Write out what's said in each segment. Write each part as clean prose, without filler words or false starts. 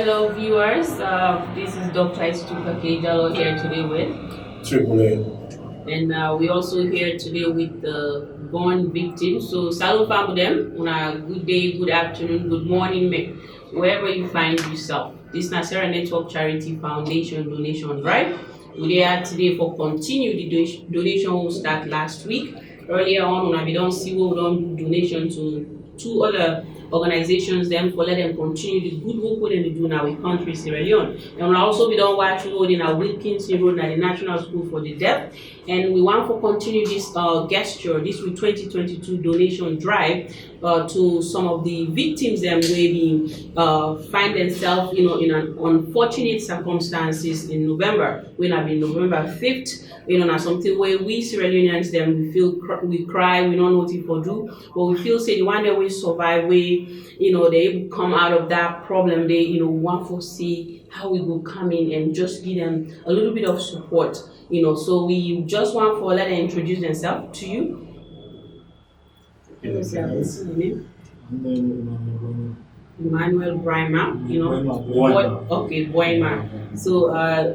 Hello, viewers. This is Dr. Istuka Kejalo here today with. Triple A. And we also here today with the born victims. So, salut fam them. Una good day, good afternoon, good morning, wherever you find yourself. This Nasera Network Charity Foundation donation drive. We are today for continue the donation will start last week. Earlier on, when we don't see what we don't do donation to two other organizations them for let them continue the good work wey dem dey do now with country Sierra Leone. And we also be don watch road in our Wilkinson Road na the National School for the Deaf. And we want to continue this gesture, this with 2022 donation drive to some of the victims them wey be find themselves, in an unfortunate circumstances in November. When have been November 5th. Na something where we Sierra Leoneans them we feel we cry, we don't know what to do, but we feel say the one that we survive, we they able come out of that problem. They want to see how we will come in and just give them a little bit of support. So we just want for let them introduce themselves to you. What's your name? Emmanuel Brimer, Boyma. So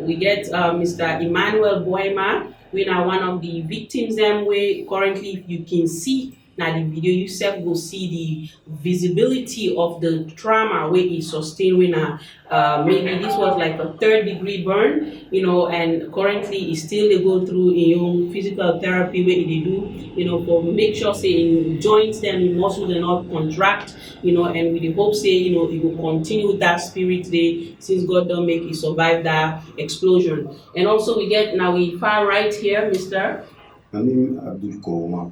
we get Mr. Emmanuel Boyma. We are one of the victims. Them way currently, if you can see now the video, yourself will see the visibility of the trauma where he sustained. When maybe this was like a 3rd-degree burn, and currently he still they go through physical therapy where they do, for make sure say in joints them in muscles and not contract, and with the hope say he will continue that spirit day since God don't make he survive that explosion. And also we get now we far right here, Mr. My name is Abdul Koroma.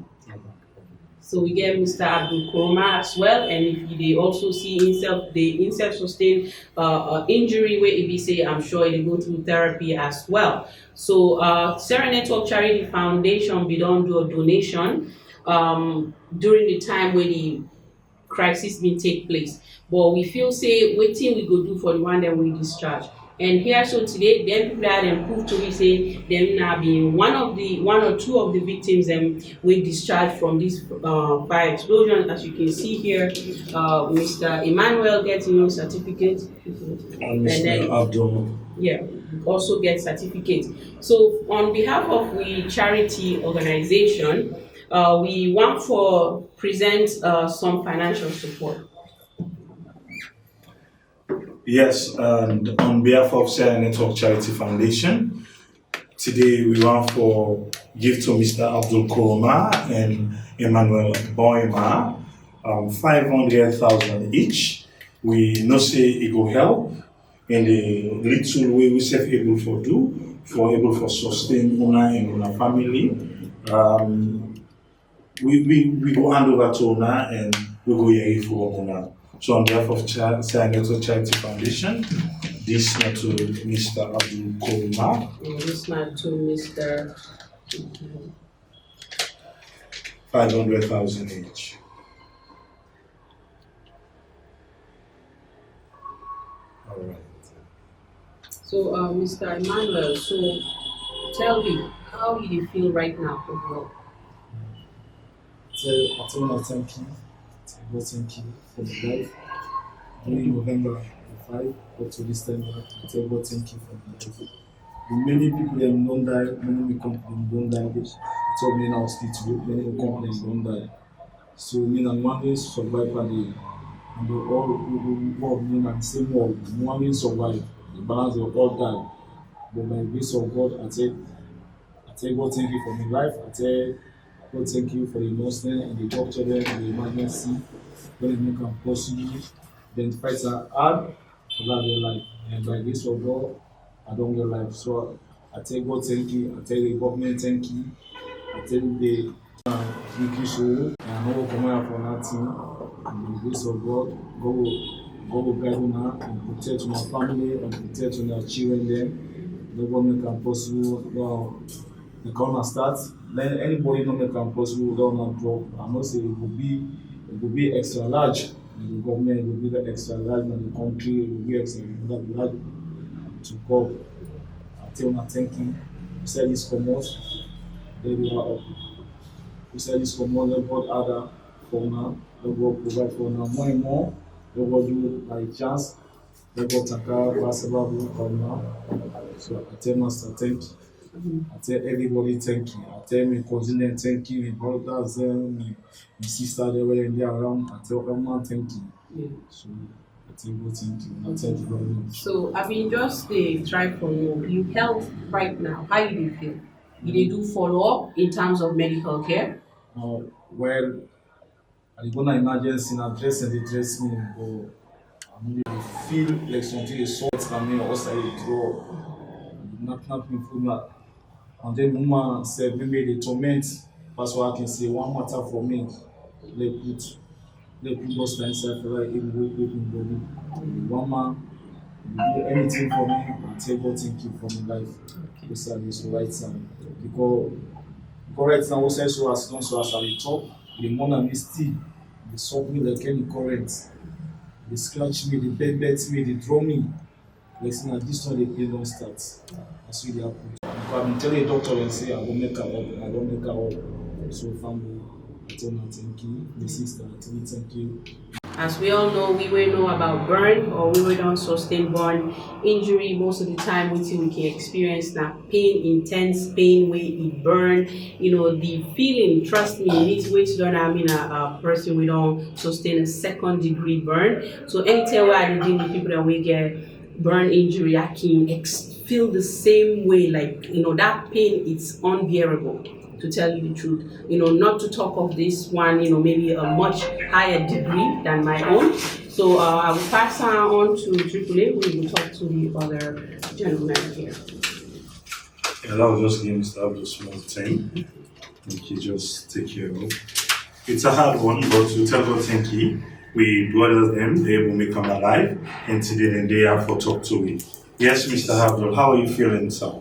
So we get Mr. Abdul Koroma as well, and if they also see himself sustain injury where he be say, I'm sure he go through therapy as well. So Sarah Network Charity Foundation we don't do a donation during the time where the crisis been take place. But we feel say waiting we go do for the one that we discharge. And here so today, them people that them prove to we say them now being one or two of the victims we discharged from this fire explosion. As you can see here, Mr. Emmanuel gets certificate, And Mr. Abdul. Yeah, also get certificate. So on behalf of the charity organization, we want for present some financial support. Yes, and on behalf of Sarah Network Charity Foundation, today we want for give to Mr. Abdul Koroma and Emmanuel Boyma 500,000 each. We know say it will help in the little way we self able for do, able for sustain Una and Una family. We go hand over to Una and we go here for Una. So on behalf of Sarah Network Charity Foundation, this not to Mr. Abdul Koroma. This not to Mr. 500,000 each. All right. So Mr. Emmanuel, so tell me, how do you feel right now overall? So I want to thank you. Thank you for the life. During November 5 up to this time, I tell God thank you for the life. Many people don't die, many companies don't die. So many now hospital, many companies don't die. So me and one day survive and they all me and same world. One day survive, the balance of all die. But by the grace of God, I tell God thank you for my life. I tell God thank you for the nursing and the doctor there and the emergency. When they make them possible, then fights are hard to live their life. And by this of God, I don't get life. So I tell God thank you, I tell the government thank you, I tell the Wiki show, and I know come out for nothing. And by the grace of God, God will guide me now and protect my family and protect my children then. The government can possible the corner start. Then anybody don't make them possible don't not drop. I must say it will be extra large. And the government will be the extra large, and the country will be extra large to God. I tell my thanking. We said this for most. Then we are up. We said this for more. Let God other for now. Let God provide for now more and more. Let God do by chance. Lego Tanka, Basababu, So I tell Master thank you. I tell everybody thank you. I tell my cousin thank you, my brothers, my sister, they were in there around. I tell everyone thank you. Yeah. So I tell you thank you. I thank you very much. So I mean, just try for more. You health right now. How you dey feel? You dey do follow up in terms of medical care? Well, I go na emergency, na dress and they dress me, but I mean, I feel like something is salt on me, or else I draw. Not me put that. And then woman said maybe the torment. That's what I can say. One matter for me. They put lost inside for like even wake in body. One man will do anything for me and tell God thank you for my life. This is the right time. Because right now, also so as don't so as I dey talk, the morning me still, they suck me like any current. They scratch me, they bet me, they draw me. Like saying this one they play don't start. That's really happen. Because I've been telling the doctor and say I will make her up, I don't make her up. So family, I tell her thank you. The sister, I tell her thank you. As we all know, we will know about burn or we will don't sustain burn injury. Most of the time, we can experience that pain, intense pain where it burn. You know, the feeling, trust me, it's way to don't I mean a person we don't sustain a second degree burn. So anytime where I deal with people that we get burn injury, I can feel the same way, like that pain it's unbearable, to tell you the truth. Not to talk of this one, maybe a much higher degree than my own. So I will pass on to AAA. We will talk to the other gentleman here. And I'll just give Mr. Abdul small thing. Thank you, just take care of. It's a hard one, but to tell God thank you. We brothers them, they will make them alive, and today then they have for talk to me. Yes, Mr. Abdul, how are you feeling, sir?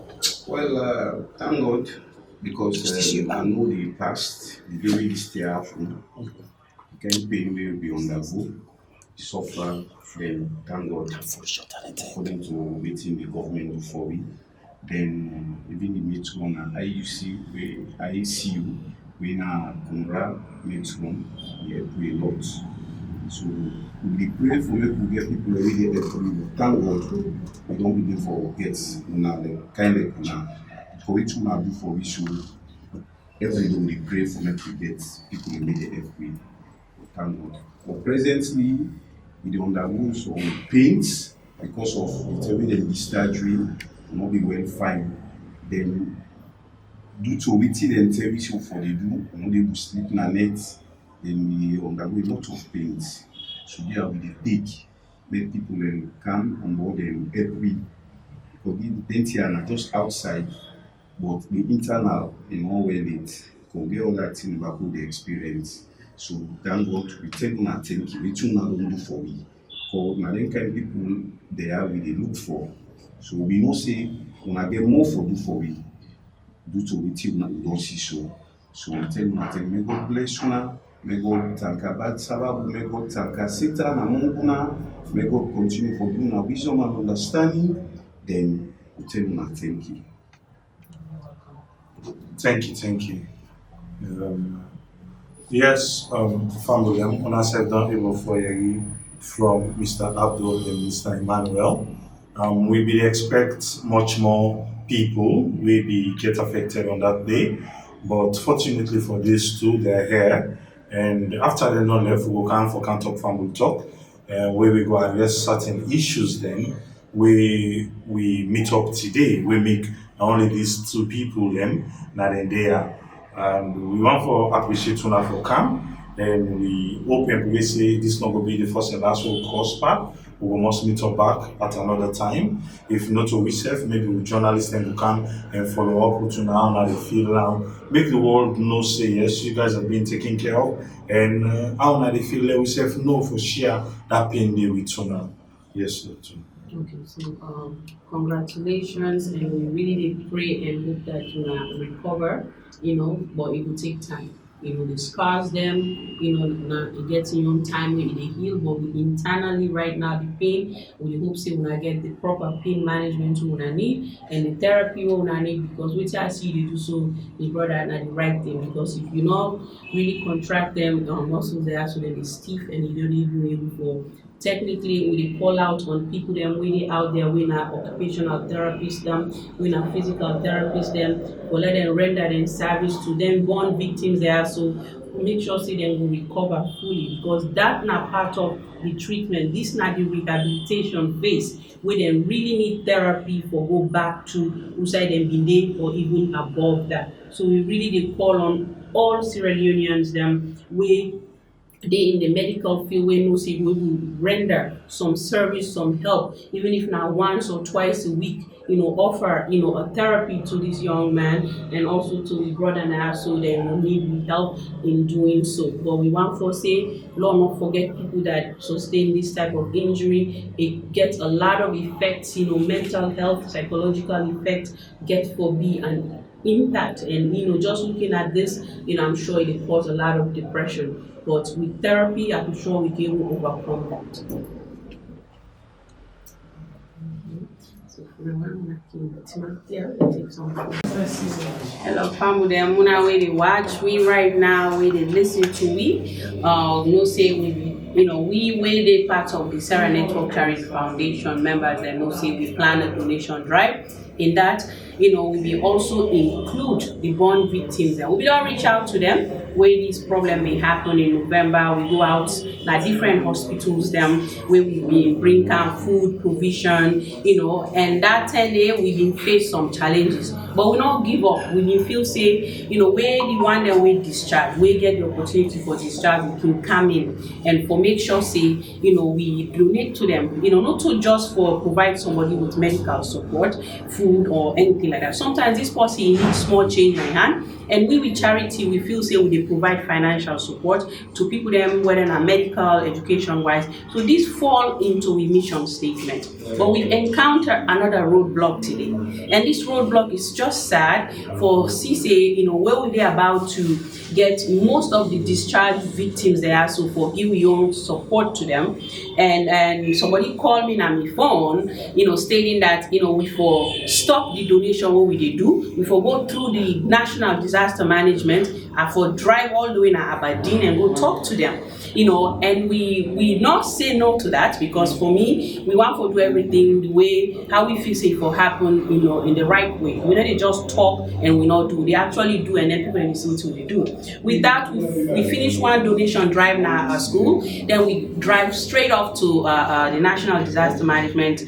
Well, thank God because I know the past, the way this stay happen, the kind pain will be undergo, suffer, then thank God according to waiting the government do for me. Then even the mate one IUC, where ICU, when Kumra mate one, we help a lot. So we pray for make we get people already get them. Thank God we don't be there for get una the kind of una. For which una do for we should every day we pray for make we get people immediate free. Thank God. But presently we dey undergo some pains because of the way dem discharge we not be well fine. Then due to wetin dem tell we so for dey do, we no dey able sleep na net. Then we undergo a lot of pains. So there we dey take make people come on board and help we. Because the NTR na just outside, but the internal in one way it can get all that thing about who they experience. So thank God we take una thank you. Wetin una don do for we. Because na dem kind people they are we dey look for. So we know say una get more for do for we due to wetin una don see so. So we tell una thank you. May God bless una. May God thank about Sababu, may God thank Satan among una. May God continue for doing our wisdom and understanding. Then we tell you thank you. Thank you. Yes, family, I'm on a set down able for you from Mr. Abdul and Mr. Emmanuel. We will expect much more people will be get affected on that day, but fortunately for these two, they're here. And after they're not left, we will come for Can Talk Family Talk, where we go address certain issues. Then we meet up today. We make only these two people them, not in there. And we want to appreciate Tuna for come. And we hope and we say this not going to be the first and last one course part. We must meet up back at another time. If not to ourselves, maybe with journalists then will come and follow up with you now, how they feel now. Make the world know, say yes, you guys have been taken care of. And how now they feel let ourselves know for sure that pain they with you now. Yes, Doctor. Okay, so congratulations, and we really did pray and hope that you will recover, but it will take time. The scars them, it gets in your own time when they heal, but we internally right now the pain, we hope say when I get the proper pain management we I need and the therapy we I need, because which I see you do so the brother and the right thing, because if you not really contract them muscles there so then they stiff and you don't even able for technically we dey call out on people them wey dey out there wey na occupational therapists them, wey na physical therapists them, for let them render them service to them born victims there. So make sure say dem go recover fully, because that na part of the treatment. This na the rehabilitation phase wey dem really need therapy for go back to who side dem bin dey or even above that. So we really dey call on all Sierra Leoneans dem wey dey in the medical field wey know say we will render some service, some help, even if na once or twice a week, offer, a therapy to this young man and also to his brother now, so they will need help in doing so. But we want to say, Lord, not forget people that sustain this type of injury. It gets a lot of effects, mental health, psychological effects, get for be an impact. And just looking at this, I'm sure it will cause a lot of depression. But with therapy, I'm sure we can overcome that. Hello, family. I'm gonna wait to watch we right now. We to listen to we. No say we the part of the Sarah Network Charity Foundation members, and no say we plan a donation drive. In that, we will also include the born victims, and we will reach out to them where this problem may happen in November. We go out at different hospitals them where we bring down food provision, and that 10 day we been face some challenges, but we not give up. We been feel say, where the one that we discharge, we get the opportunity for discharge, we can come in and for make sure say, we donate to them, not to just for provide somebody with medical support, food or anything like that. Sometimes this person needs small change in hand, and we with charity we feel say we provide financial support to people them whether na medical, education wise. So this fall into a mission statement. But we encounter another roadblock today, and this roadblock is just sad for CCA, where we are about to get most of the discharged victims there, so for give your support to them. And somebody called me on my phone, stating that we for stop the donation what we did do, we for go through the national disaster management and for drive all the way to Aberdeen and go talk to them. And we not say no to that, because for me, we want to do everything the way how we feel safe for happen, in the right way. We don't just talk and we not do. They actually do, and then people in the city they do. With that, we finish one donation drive now at school. Then we drive straight off to the National Disaster Management,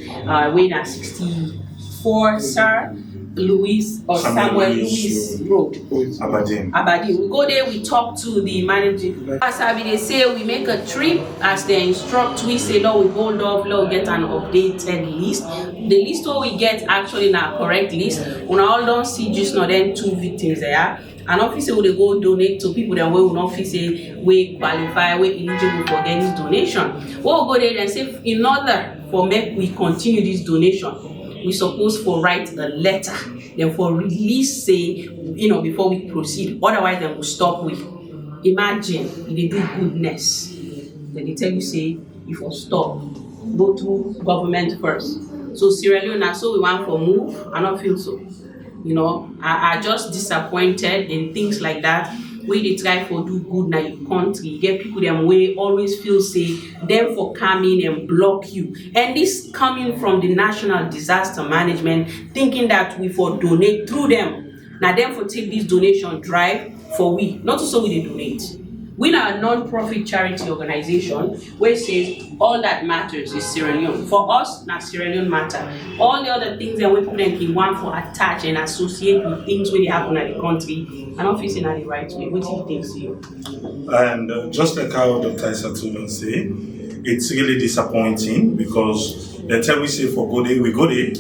way at 64 Sir Louis or Samuel Louis Road. Aberdeen. We go there, we talk to the managing. As they say, we make a trip. As they instruct, we say, no, we hold off, we get an updated list. The list what we get actually na correct list. We all don't see just not then 2 victims there. And officer will go donate to people that will not say we qualify, we eligible for getting this donation. We'll go there and say, in order for make we continue this donation, we supposed to write a letter, then for release say, before we proceed. Otherwise, they will stop with. Imagine if they do goodness, then they tell you say, if you stop, go to government first. So Sierra Leone, so we want for move. I don't feel so. I just disappointed in things like that. We they try for do good na your country, get people them way always feel say them for coming and block you. And this coming from the National Disaster Management, thinking that we for donate through them. Now them for take this donation drive for we, not to say we they donate. We are a non-profit charity organization where says all that matters is Sierra Leone. For us, now Sierra Leone matter. All the other things that we put in want for attach and associate with things when they happen at the country, and not facing at the right way. What do you think, you? And just like how Dr. Isatulon say, it's really disappointing because the time we say for go there, we go there,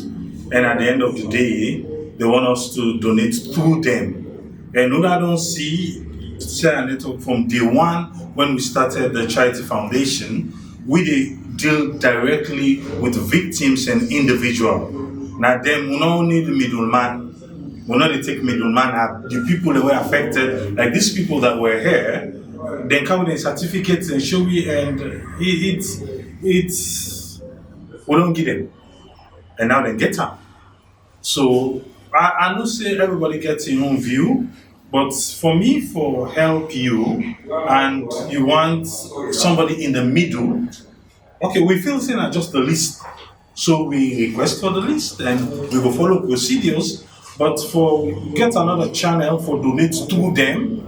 and at the end of the day, they want us to donate through them. And I don't see Sarah Network from day one when we started the charity foundation, we deal directly with victims and individuals. Now them we don't need the middleman. We not take middleman at the people that were affected, like these people that were here, then come with the certificates and show me, and it's we don't give them. And now they get up. So I don't say everybody gets your own view. But for me, for help you, and you want somebody in the middle, Okay, we feel saying na just the list. So we request for the list and we will follow procedures. But for get another channel for donate to them,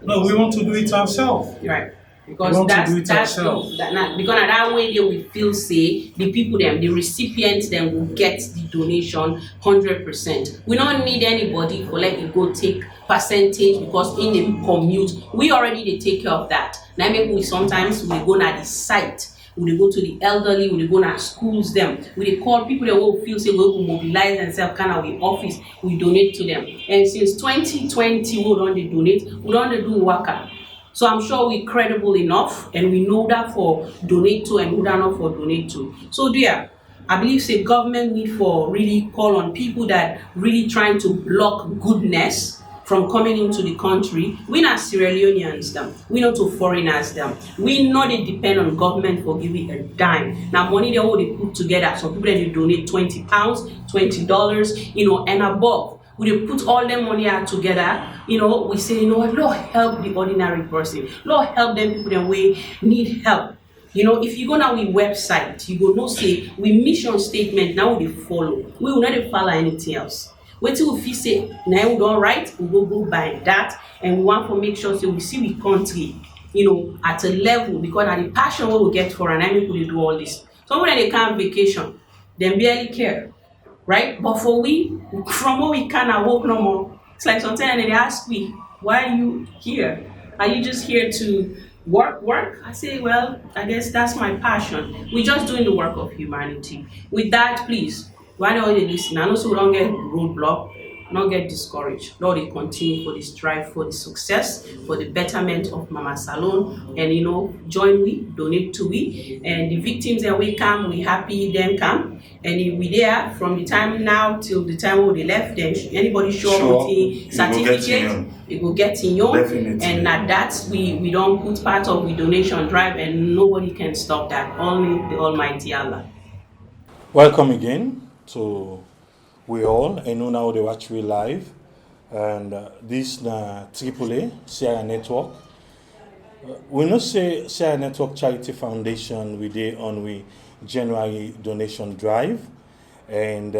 no, we want to do it ourselves. Right. We Because want to do it that's ourselves. because na that way they will feel say the people them, the recipients them will get the donation 100%. We don't need anybody for let it go take percentage because in the commute we already they take care of that. Now make we sometimes we go na the site. We dey go to the elderly, we dey go na schools them, we dey call people that will feel say we go mobilize themselves kind of with office, we donate to them. And since 2020 we don dey donate, we don dey do waka. So I'm sure we're credible enough and we know that for donate to and who that not for donate to. So dear, I believe say government need for really call on people that really trying to block goodness from coming into the country. We not Sierra Leoneans them. We not to foreigners them. We not they depend on government for giving a dime. Now money they all they put together. Some people they donate £20, $20, and above. We dey put all them money out together, we say, what, Lord help the ordinary person. Lord help them people that we need help. If you go now we website, you go know say we mission statement now we dey follow. We will not dey follow anything else. Wetin we fit say, now we don write, we go by that, and we want to make sure say we see we country, at a level because na the passion wey we get for and I make we dey do all this. Some people they come vacation, dem barely care. Right? But for we, from what we can walk no more. It's like sometimes they ask me, why are you here? Are you just here to work? I say, well, I guess that's my passion. We're just doing the work of humanity. With that, please, why don't you listen? I know so we don't get roadblock, not get discouraged. Lord, they continue for the strive, for the success, for the betterment of Mama Salon. And join we, donate to we. And the victims that we come, we happy them come. And if we there from the time now till the time when they left, then anybody show up with a certificate, it will get in your. And at that we don't put part of the donation drive and nobody can stop that. Only the Almighty Allah. Welcome again to we all. I know now they watch we live. And this na AAA Sierra Network. We know say Sierra Network Charity Foundation we did on we January donation drive, and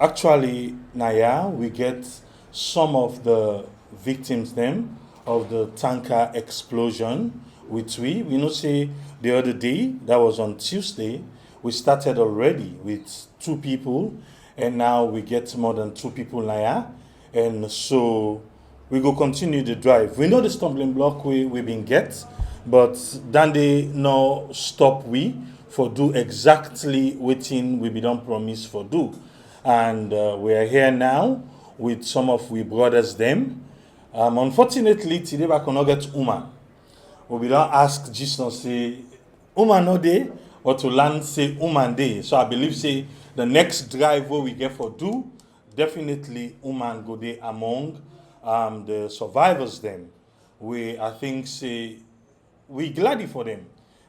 actually now we get some of the victims them of the tanker explosion which we know say the other day, that was on Tuesday, we started already with 2 people and now we get more than 2 people now, and so we go continue the drive. We know the stumbling block we been get, but then they no stop we for do exactly wetin we be don promise for do. And we are here now with some of we brothers them. Unfortunately today we cannot get woman. We don't ask Jesus say woman no dey, or to land say woman dey. So I believe say the next drive where we get for do, definitely woman go dey among the survivors them. I think say we glad for them,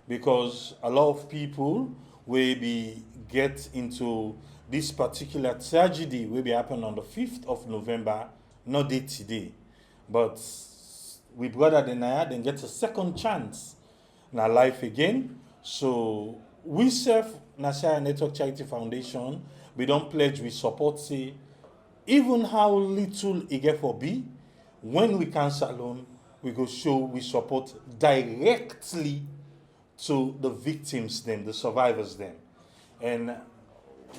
because a lot of people will be get into this particular tragedy will be happen on the 5th of November, not day today. But we brother then get a second chance in our life again. So we serve Sierra Network Charity Foundation. We don't pledge, we support say even how little it get for be, when we can salon, we go show we support directly to the victims then, the survivors then. And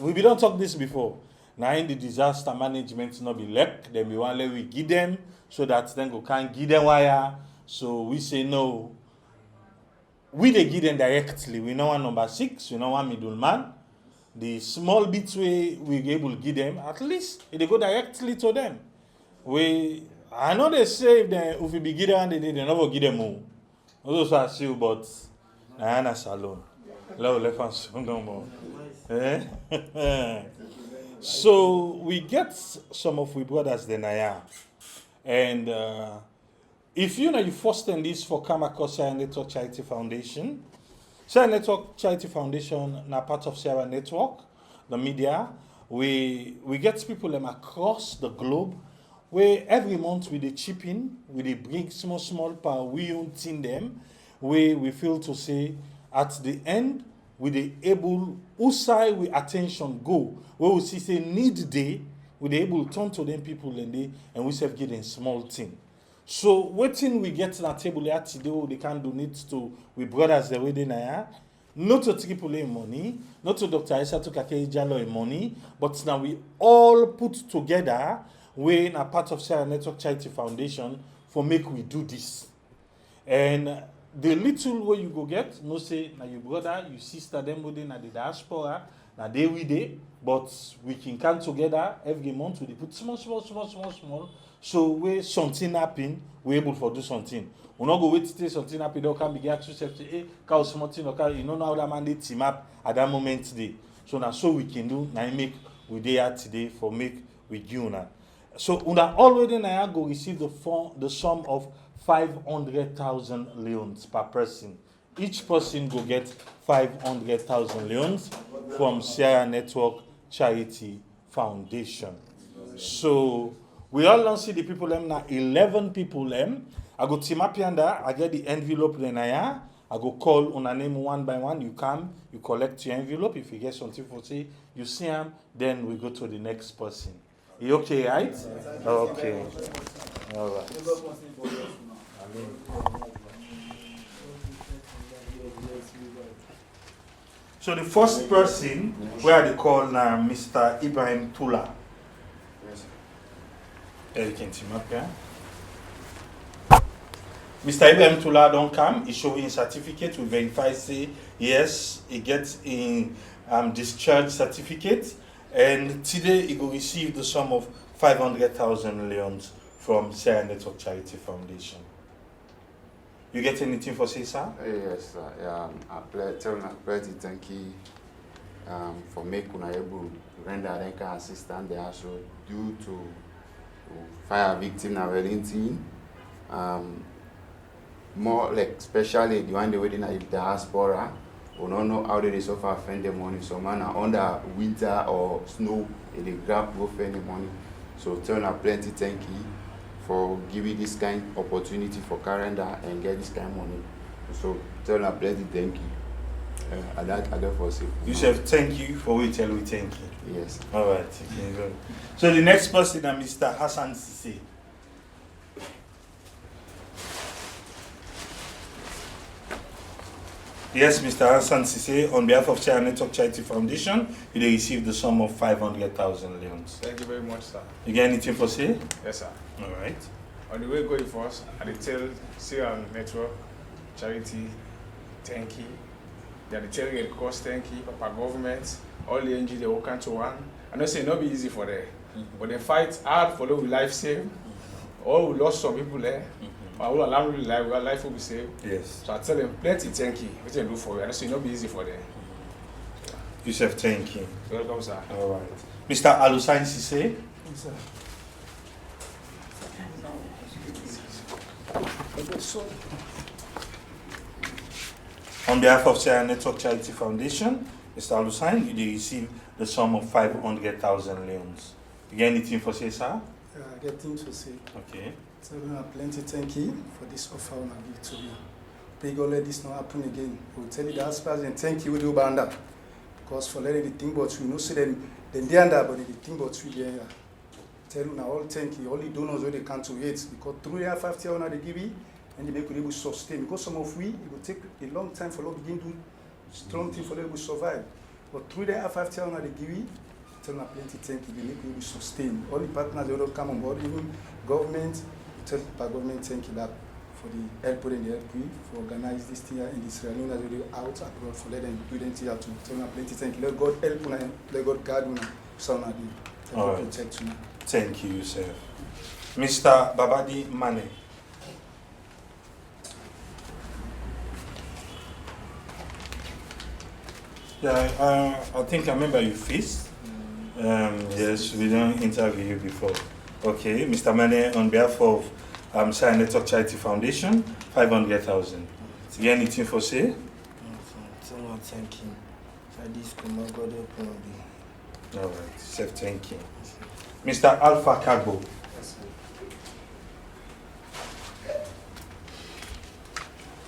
we don't talk this before. Now in the disaster management not be left, then we want we give them so that then we can give them wire. So we say no. We they give them directly. We know one number 6, we know one middleman. The small bits we able to give them, at least they go directly to them. I know they say if we be give them they never give them more. Also I see, but I am alone. So we get some of we brothers then and if you first in this for come across Sierra Network Charity Foundation. Sierra Network Charity Foundation na part of Sierra Network, the media. We get people them across the globe where every month we dey chip in, we dey bring small power, we own team them, where we feel to say at the end, we dey able, whose side we attention go, where we see say need dey, we dey able turn to them people and we self give them small thing. So wetin we get na table here today, we can donate to we brothers the way they na, not to Triple A money, not to Dr. Aisha Kake Jalo money, but now we all put together, we na part of Sarah Network Charity Foundation for make we do this. And the little way you go get, no say na your brother, your sister, them within na the diaspora, na they we dey, but we can come together every month. We put small. So we something happen, we able to do something. We not go wait till something happen. They can begin to say, "Hey, cause something okay, you know now that man they team up at that moment today." So now so we can do. Now make we there today for make with you now. So una already now go receive the sum of 500,000 leones per person. Each person go get 500,000 leones from Sierra Network Charity Foundation. So we all don't see the people them now 11 people them. I go team up yonder, I get the envelope then I go call on a name one by one. You come, you collect your envelope. If you get something for say, you see them, then we go to the next person. You okay, right? Okay. All right. So the first person where they call now Mr. Ibrahim Tula. There you can team up here. Mr. Ibrahim Tula don't come. He show his certificate. We verify say yes, he gets in discharge certificate. And today he will receive the sum of 500,000 leones from Sierra Network Charity Foundation. You get anything for say, sir? Yes, sir. Tell plenty thank you for making una able render that assistance there. So due to fire victim na Wellington, more like especially the one the way in the diaspora, we don't know how they suffer offend the money. So man under winter or snow, they grab go spend the money. So tell una plenty thank you for giving this kind of opportunity for calendar and get this kind of money. So tell her plenty thank you. I don't foresee. You said thank you for we tell we thank you. Yes. All right. Okay, so the next person is Mr. Hassan Sise. Yes, Mr. Hassan Sise, on behalf of Sierra Network Charity Foundation, you will receive the sum of 500,000 leones. Thank you very much, sir. You get anything for say? Yes, sir. All right. On the way going for us, I tell Sierra Network Charity, thank you. They are tell Red Cross, thank you, Papa government, all the NGOs they work to one. I know say it not be easy for them, but they fight hard for those life saved. All we lost some people there. But all alhamdulillah, our life will be saved. Yes. So I tell them plenty thank you. What they do for you. I know say it not be easy for them. Yusuf, thank you. Welcome, sir. All right. Mr. Alusain Sise. Yes, sir. On behalf of Sierra Network Charity Foundation, Mr. Alusain, you will receive the sum of 500,000 leones. You get anything for say, sir? I get things to say. Okay. So we have plenty thank you for this offer on give to you. Pray God let this not happen again. We'll tell you that president thank you with you banda. Because for letting the thing but we know say them they under but the thing but we there. Tell you now all thank you, all the donors where they can't wait because through their 50 hours they give you and they make you able to sustain. Because some of we it will take a long time for them to begin to strong thing for them to survive. But through their 50 hours they give you, tell them plenty thank you, they make you able to sustain. All the partners they don't come on board, even government. Tell the government thank you that for the help and the help for organize this thing in Israel as well out abroad for let them do them here to tell them plenty thank you. Let God help you, let God guide you, so now they protect you. Thank you, Yusuf. Mr. Babadi Mane. Yeah, I think I remember your face. Yes, we don't interview you before. Okay, Mr. Mane, on behalf of Sierra Network Charity Foundation, 500,000. Is there anything for say? Someone thank you. For this, come on, God help me. All right, Chef, thank you. Mr. Alpha Kagbo.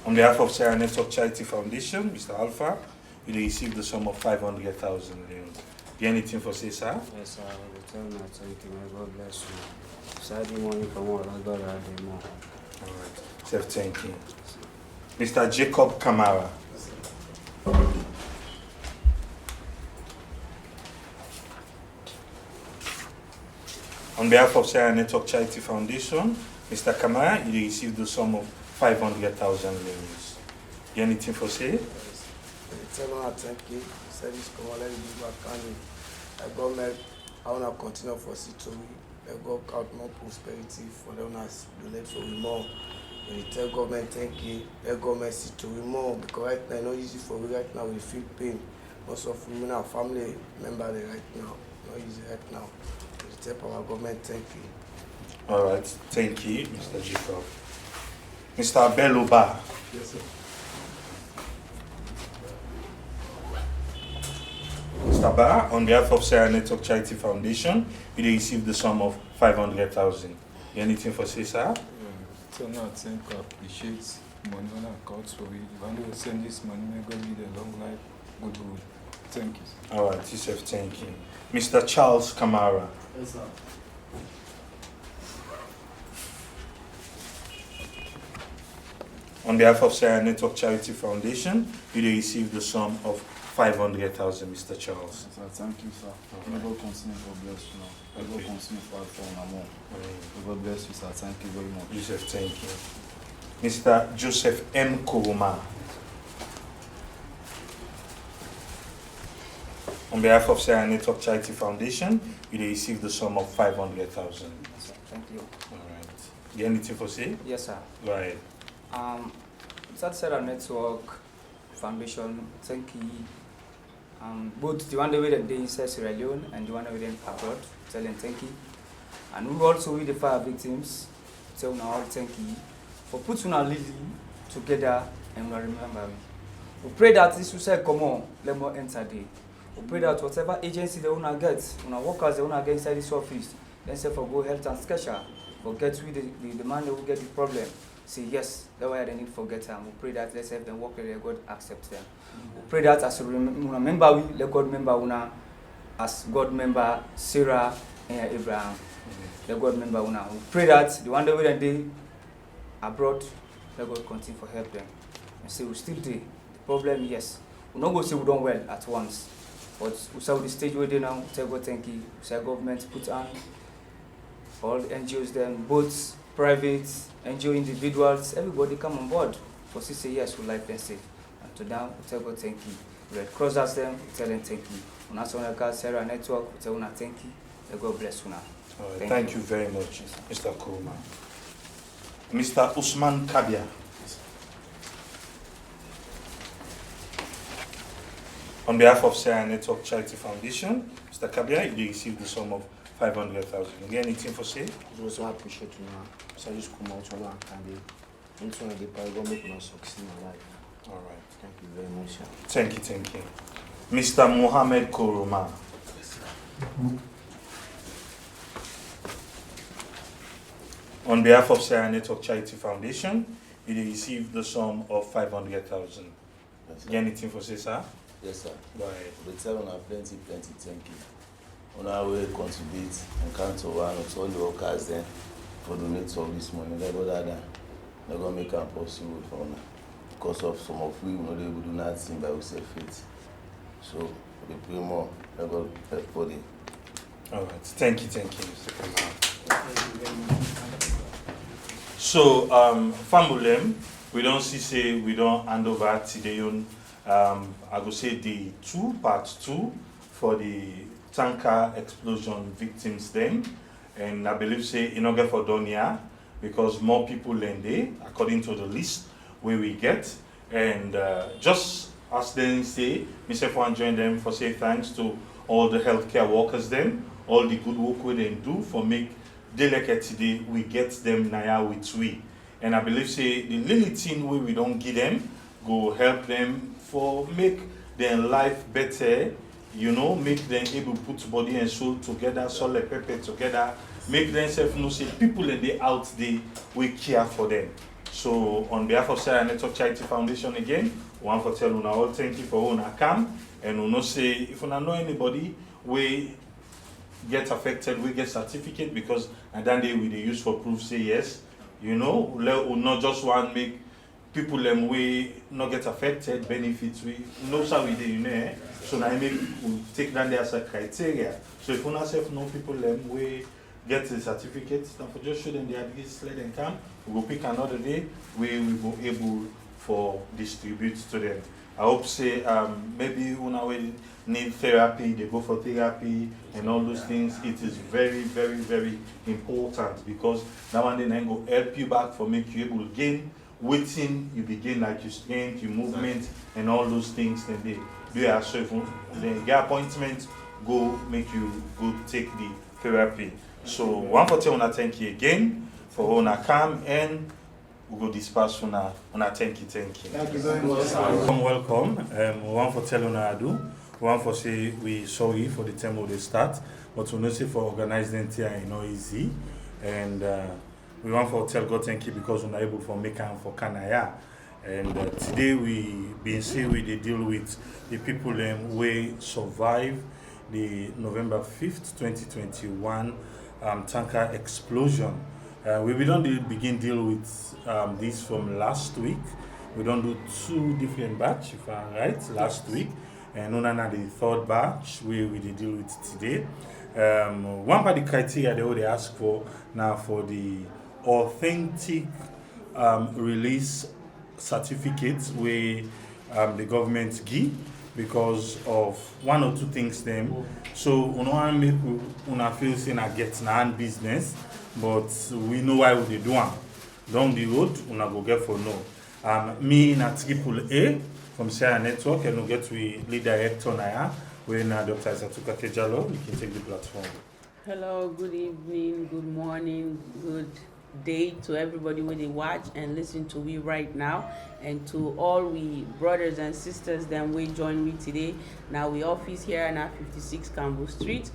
On behalf of Sarah Network Charity Foundation, Mr. Alpha, you received the sum of 500,000 leones. You anything for say, sir? Yes, sir. I will tell my thank you. May God bless you. Side the money from all I got out more. All right. Self thank you. Mr. Jacob Kamara. On behalf of Sarah Network Charity Foundation, Mr. Kamara, you received the sum of 500,000 leones. You anything for say? Tell me thank you. Say this come on, let it be back candy. I government, I wanna continue for situation. Let God count more prosperity for them as donate for we more. When you tell government thank you, let government see to we more because right now it's not easy for we right now we feel pain. Most of we our family member they right now. Not easy right now. When you tell our government thank you. All right. Thank you, Mr. Jacob. Mr. Beluba. Yes, sir. Mr. Ba, on behalf of Sarah Network Charity Foundation, you received the sum of 500,000. You anything for say, sir? So now I think I appreciate money on account for it. If I don't send this money, may God lead a long life, good road. Thank you. All right, Yusuf, thank you. Mr. Charles Kamara. Yes, sir. On behalf of Sarah Network Charity Foundation, you received the sum of 500,000, Mr. Charles. Sir, thank you, sir. May God continue to bless you now. May God continue to fight for you more. May God bless you, sir. Thank you very much. Yusuf, thank you. Mr. Joseph M. Kuruma. On behalf of Sarah Network Charity Foundation, you received the sum of 500,000. Yes, sir. Thank you. All right. You anything for say? Yes, sir. Go ahead. Sarah Network Foundation, thank you. Both the one that we did in Sierra Leone and the one that we did abroad, tell them thank you. And we also with the fire victims, tell now all thank you for putting our lily together and we remember. We pray that this will say, come on, let more enter there. We pray that whatever agency they want to get, workers they want to get inside this office, then say for go health and special, for get with the man that will get the problem. Say yes, that's why they need to forget them. We pray that let's have them work with God accept them. We pray that as a member we let God member una as God member Sarah and Abraham. Let God member una. We pray that the one that we they abroad, let God continue for help them. And say we still do. The problem, yes. We not go say we don't well at once. But we saw the stage where they now tell God thank you. We say government put on all the NGOs then both private, NGO individuals, everybody come on board for say yes, we like them safe. And to them, we tell God thank you. Red Cross us them, we tell them thank you. On us on Sarah Network, we tell them thank you. May God bless you now. Thank you very much, Mr. Kuruma. Mr. Usman Kabia. On behalf of Sarah Network Charity Foundation, Mr. Kabia, you received the sum of 500,000. Again, anything for say? I also appreciate you now. So I just come out to work and be into the program make us succeed in my life. All right. Thank you very much, sir. Thank you. Mr. Mohammed Kuruma. On behalf of Sarah Network Charity Foundation, you received the sum of 500,000. Yes, Again, anything for say, sir? Yes, sir. Go ahead. We tell on plenty, thank you. On our way, contribute and count to one of all the workers then for donate all this money. Like other than they're going to make it possible for now. Because of some of we will not able to do nothing by ourselves. So we pray more. Let God help for them. All right. Thank you, Mr. Kamara. So, Famulem, we don't say we don't hand over today on, I would say the part two for the tanker explosion victims then. And I believe say in order for Donia, because more people than they, according to the list where we get. And just as they say, Mr. F1 join them for say thanks to all the healthcare workers then, all the good work we then do for make delicate today, we get them now with we. And I believe say the little thing we don't give them, go help them for make their life better, make them able to put body and soul together, soul and pepper together, make themselves know say people in the out there we care for them. So on behalf of Sarah Network Charity Foundation again, we want to tell una all thank you for una come, and we know say if una know anybody we get affected, we get certificate, because at that day we dey use for proof say yes, we not just want make people them we not get affected benefits we know how we dey, so now make we take that there as a criteria. So if una self know people them we get the certificate, then for just show them the address, let them come. We will pick another day where we will be able for distribute to them. I hope say maybe una will need therapy, they go for therapy and all those things. It is very, very, very important, because that one then go help you back for make you able to gain waiting, you begin like your strength, your movement, and all those things. Then they do yourself, then get appointment, go make you go take the therapy. So one for una thank you again for una come, and we go disperse una thank you. Thank you very much. Welcome. We want for tell una ado. We want for say we sorry for the time of the start, but we know say for organizing here it's not easy, and we want for tell God thank you because we're able for make am for Kanaya. And today we been say we dey deal with the people who survive the November 5th, 2021 tanker explosion. We don't begin deal with this from last week. We don't do 2 different batch, if I'm right, last week. And now the 3rd batch we deal with today. One of the criteria they ask for now for the authentic release certificates where the government give, because of 1 or 2 things them. So we don't make una feel say na get na hand business, but we know why we dey do am. Down the road, una go get for no. Me na AAA from Sarah Network, and we get we lead director now, when Dr. Isatuka Kejalo, you can take the platform. Hello, good evening, good morning, good day to everybody when they watch and listen to me right now, and to all we brothers and sisters that will join me today. Now we office here in 56 Campbell Street.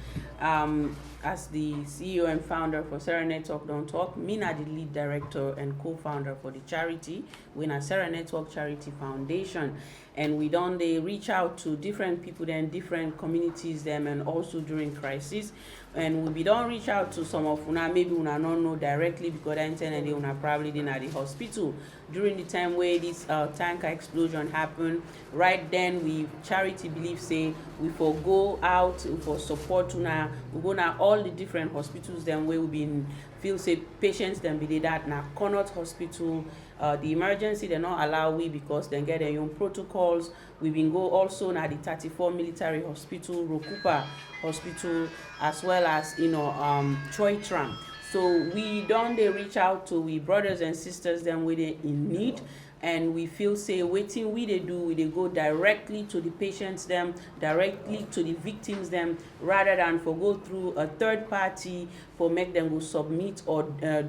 As the CEO and founder for Sarah Network Don't Talk, me na the lead director and co-founder for the charity, we na Sarah Network Charity Foundation. And we don't they reach out to different people then different communities them, and also during crisis. And we don't reach out to some of una, maybe una don't know directly, because the internet they una probably in at the hospital during the time where this tanker explosion happened. Right then we charity believe say we for go out for support una, we go now all the different hospitals then where we been feel say patients then be that now Connaught Hospital. The emergency they not allow we because they get their own protocols. We been go also now the 34 military hospital, Rokupa Hospital, as well as Choi Tram. So we don't they reach out to we brothers and sisters them with in need. And we feel say waiting we they go directly to the patients them, directly to the victims them, rather than for go through a third party for make them go submit or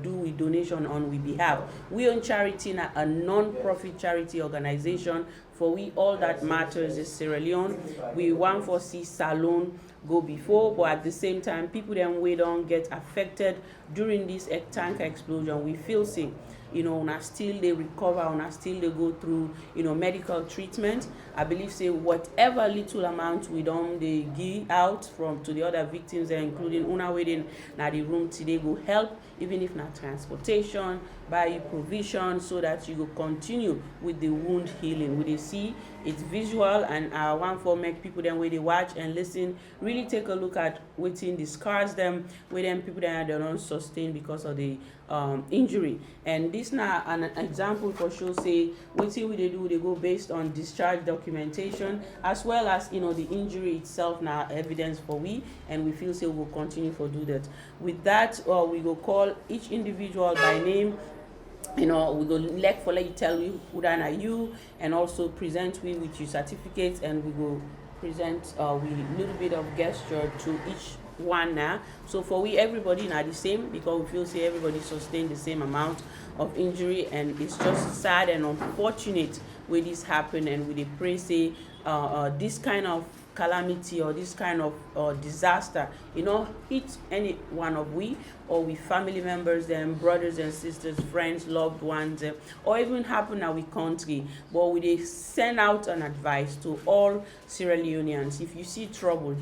do a donation on we behalf. We on charity na a non-profit charity organization. For we all that matters is Sierra Leone. We want for see Salon go before, but at the same time people then we don't get affected during this tanker explosion. We feel sick. Una still they recover, una still they go through, medical treatment. I believe say whatever little amount we don't they give out from to the other victims, including una waiting na the room today go help, even if not transportation, buy you provision, so that you go continue with the wound healing. We they see it's visual, and I want for make people then where they watch and listen, really take a look at waiting the scars them, where them people that they don't sustain because of the injury. And this now an example for sure say waiting we they do they go based on discharge documentation, as well as the injury itself now evidence for we, and we feel say we'll continue for do that. With that, we go call each individual by name. We go let you tell you who are you, and also present we with your certificates, and we go present with a little bit of gesture to each one now. So for we everybody not the same, because we feel say everybody sustain the same amount of injury, and it's just sad and unfortunate where this happened, and we pray say this kind of calamity or this kind of disaster, hit any one of we, or we family members, them brothers and sisters, friends, loved ones, or even happen in our country. But we dey send out an advice to all Sierra Leoneans: if you see trouble,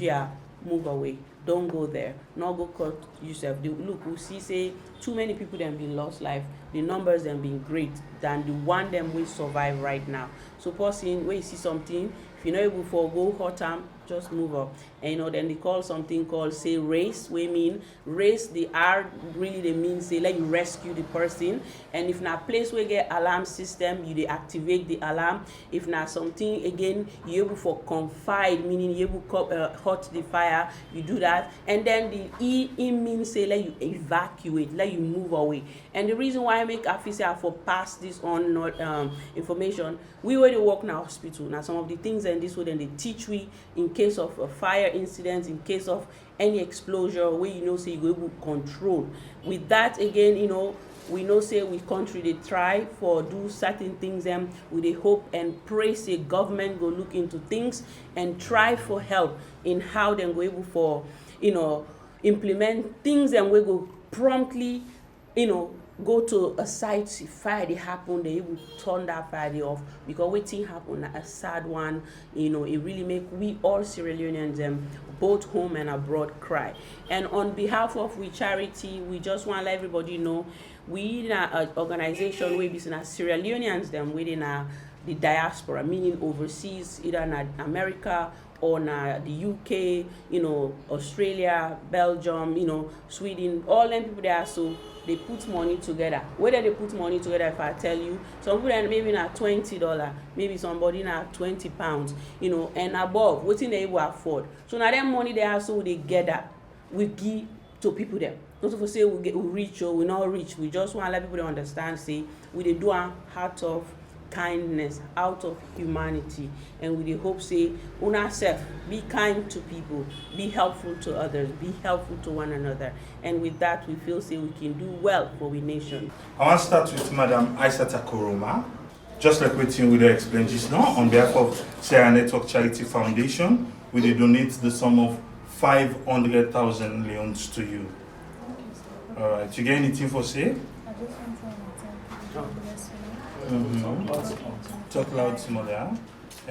move away. Don't go there. Not go cut yourself. Look, we see say too many people them been lost life. The numbers them been great than the one them will survive right now. So person when you see something, if you're not able to go hot time, just move up. And then they call something called say race. We mean race, the R really they mean say like you rescue the person. And if not place where get alarm system, you deactivate the alarm. If not something again, you able for confide, meaning you able hot the fire, you do that. And then the E means say like you evacuate, like you move away. And the reason why I make officer for pass this on information, we already work in a hospital. Now some of the things and this way then they teach we in case of a fire incident, in case of any explosion, where say you go able to control. With that again, we know say we country they try for do certain things with a hope and pray say government go look into things and try for help in how they go able for implement things and we go promptly go to a site if fire they happen, they will turn that fire off, because waiting happen a sad one, it really make we all Sierra Leoneans both home and abroad cry. And on behalf of we charity, we just want to let everybody know we in an organization where we in Sierra Leoneans them within the diaspora, meaning overseas, either in America or in the UK, Australia, Belgium, Sweden, all them people there. So they put money together. Whether they put money together, if I tell you, some people maybe not $20, maybe somebody not £20, and above, what they will afford. So now that money they have, so they get that, we give to people there. Not to say we reach or we not reach. We just want to let people understand, say, we they do a heart of kindness, out of humanity, and we hope say una self be kind to people, be helpful to others, be helpful to one another, and with that we feel say we can do well for we nation. I want to start with Madam Aissata Koroma. Just like waiting with the explain just now, on behalf of Sierra Network Charity Foundation, we will donate the sum of 500,000 leones to you. All right, you get anything for say? I just want to thank you. God bless you. Talk loud, smaller. I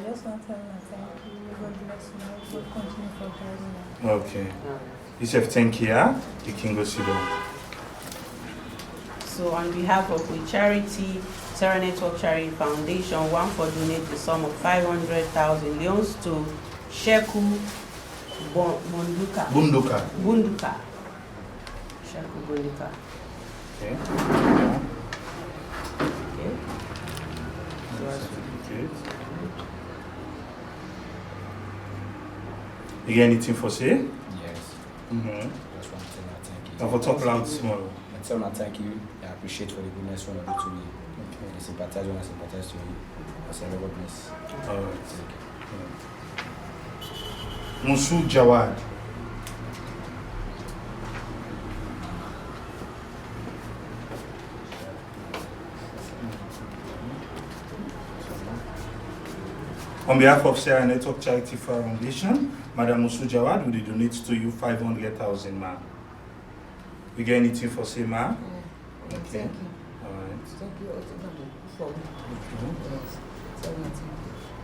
just want to thank you. God bless you. God continue for guiding you. Okay. You say thank you, yeah? You can go sit down. So on behalf of we charity, Sierra Network Charity Foundation, one for donate the sum of 500,000 leones to Sheku Bunduka. Sheku Bunduka. Okay. Okay. You get anything for say? Yes. Mm-hmm. Just want to tell you thank you. Now for talk loud small. I tell you thank you. I appreciate for the goodness you want to do to me. Okay. I sympathize when I sympathize to you. I say God bless. All right. Musu Jawad. On behalf of Sierra Network Charity Foundation, Madam Musu Jawad will donate to you 500,000, ma. You get anything for say, ma? Yeah. Okay. Thank you. All right. Thank you for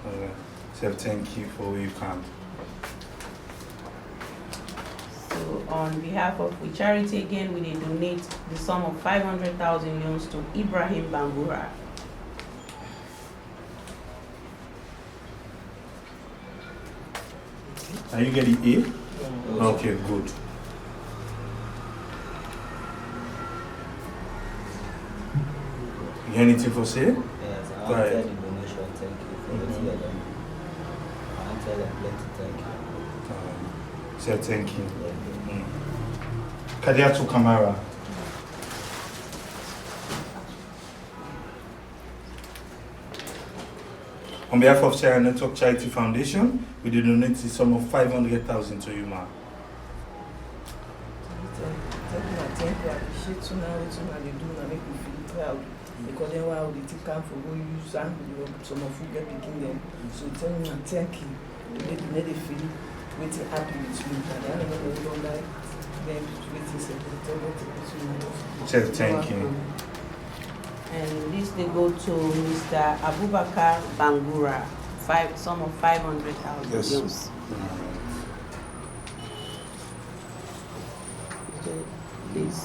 All right. So thank you for you come. So on behalf of we charity again, we donate the sum of 500,000 leones to Ibrahim Bangura. Are you getting A? Okay, good. You get anything for say? Yes, I Go want to tell ahead. the donation, thank you for what you have done. I want to tell them plenty thank you. Say thank you. Kadiatu Kamara. On behalf of Sierra Network Charity Foundation, we donate the sum of 500,000 to you, ma. thank you. thank you, appreciate you now, what you they do, now make me feel proud. Because then while they take time for go use and some of you get picking them. So tell me and thank you. Let they feel waiting happy with you. And I don't know don't like them waiting Say thank you. And this they go to Mr. Abubakar Bangura, sum of 500,000 Yes. Please.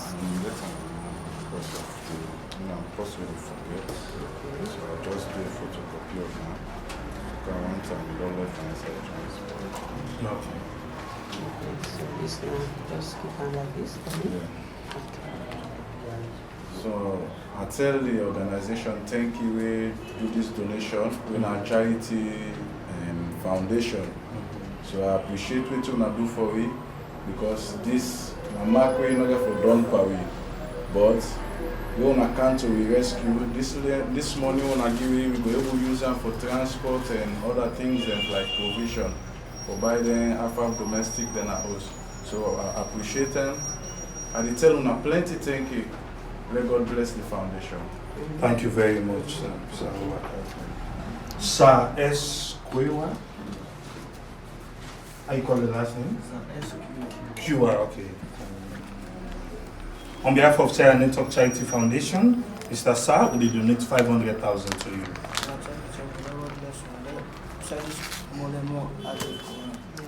No, possible to forget. So I'll just do a photocopy of now. Because one time we don't let financial transfer. Okay. So this now, just keep on like this for me. So I tell the organization thank you we do this donation in our charity foundation. So I appreciate what you do for we because this na mark we not get for done for we, but we on account we rescue this money we wanna give we go able use them for transport and other things and like provision for buy them half domestic then at us. So I appreciate them. And they tell una plenty thank you. Let God bless the foundation. Thank you very much, sir. Sir S. Kwewa. How you call the last name? QR, okay. On behalf of Sarah Network Charity Foundation, Mr. Sir, we donate 500,000 to you.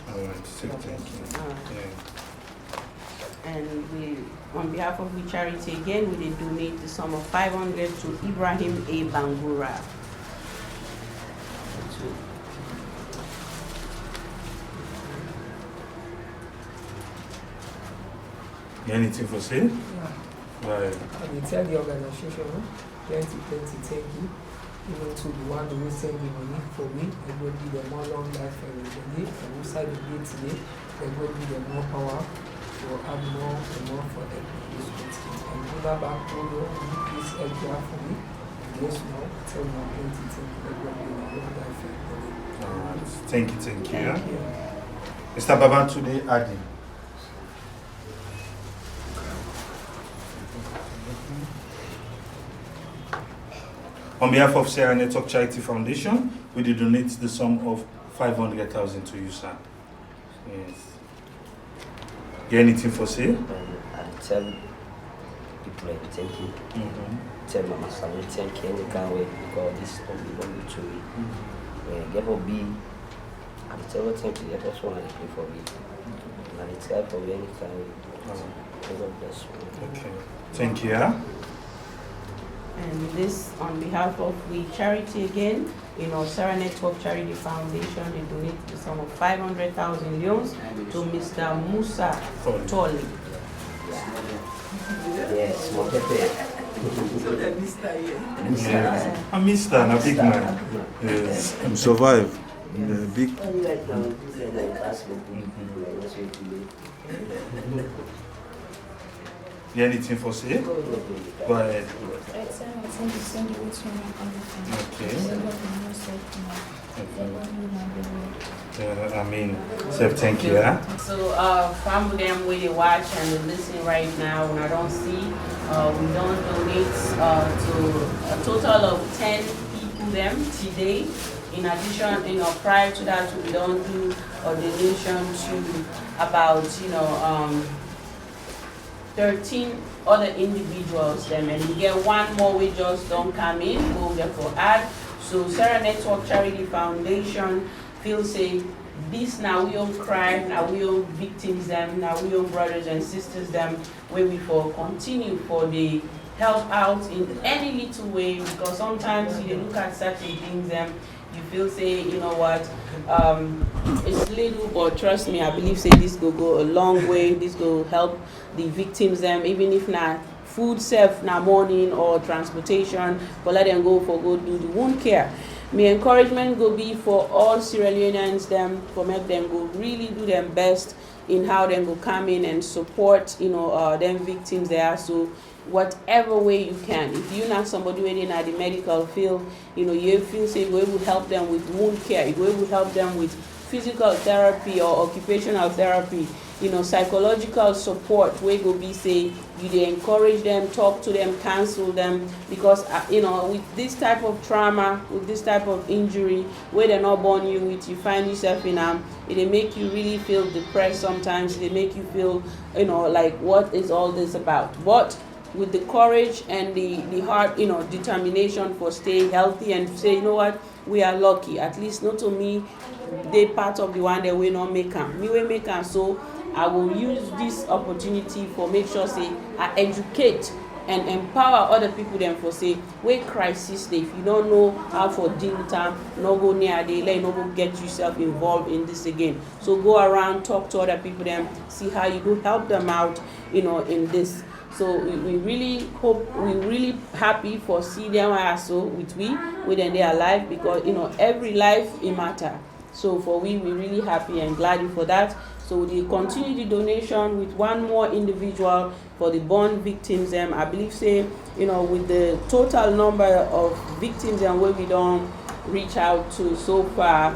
All right, thank you. Yeah. And we, on behalf of the charity again, we did donate the sum of 500 to Ibrahim A. Bangura. Anything for say? Yeah. Right. I will tell the organization, plenty thank you. Even to the one who send the money for me, they will give them more long life for everybody. And inside the day today, they will give them more power to have more and more for them. And do that back to you, please help you out for me. And yes, now, tell me plenty thank you. They will give them long life for everybody. Alright. Thank you. Thank you. Mr. Babatunde Adi. On behalf of Sarah Network Charity Foundation, we did donate the sum of 500,000 to you, sir. Yes. You anything for say? I tell people thank you. Tell Mama Sally thank you. Any can't wait because this only belong to me. Get for B. I tell her thank you. Get us one and pray for me. And I tell for me any can't wait. God bless you. Okay. Thank you. Yeah? And this on behalf of the charity again, Sarah Network Charity Foundation, they donate the sum of 500,000 leones to Mr. Musa Tolly. Yes, small pepper. Yeah. I'm Mr. a big man. Yes. I'm survived. Big. You anything for say? Go ahead. Okay. I mean, so thank you. Yeah? So, from them where they watch and they listen right now, when I don't see, we don't donate to a total of 10 people them today. In addition, prior to that, we don't do a donation to about, 13 other individuals them, and we get one more we just don't come in, we'll get for add. So Sarah Network Charity Foundation feel say this now we all cry, now we all victims them, now we all brothers and sisters them, where we for continue for the help out in any little way, because sometimes you look at certain things them, you feel say, you know what, it's little, but trust me, I believe say this will go a long way, this will help the victims them, even if not food serve na morning or transportation, but let them go do the wound care. My encouragement go be for all Sierra Leoneans them, for make them go really do their best in how them go come in and support, them victims there. So whatever way you can, if you're not somebody within the medical field, you feel say you will help them with wound care, you will help them with physical therapy or occupational therapy, psychological support wey go be say you dey encourage them, talk to them, counsel them, because with this type of trauma, with this type of injury wey dem not born you with, you find yourself in it dey make you really feel depressed sometimes. It dey make you feel like, what is all this about? But with the courage and the heart, determination for stay healthy and say, what, we are lucky, at least not to me they part of the one that we not make am. Me we make am, so I will use this opportunity for make sure say I educate and empower other people then for say where crisis dey. If you don't know how for deal with them, no go near the let no go get yourself involved in this again. So go around, talk to other people then, see how you go help them out, in this. So we really hope, we really happy for see them also with them they are alive, because every life it matter. So for we really happy and glad for that. So we continue the donation with one more individual for the burn victims. I believe say, with the total number of victims and where we don't reach out to so far,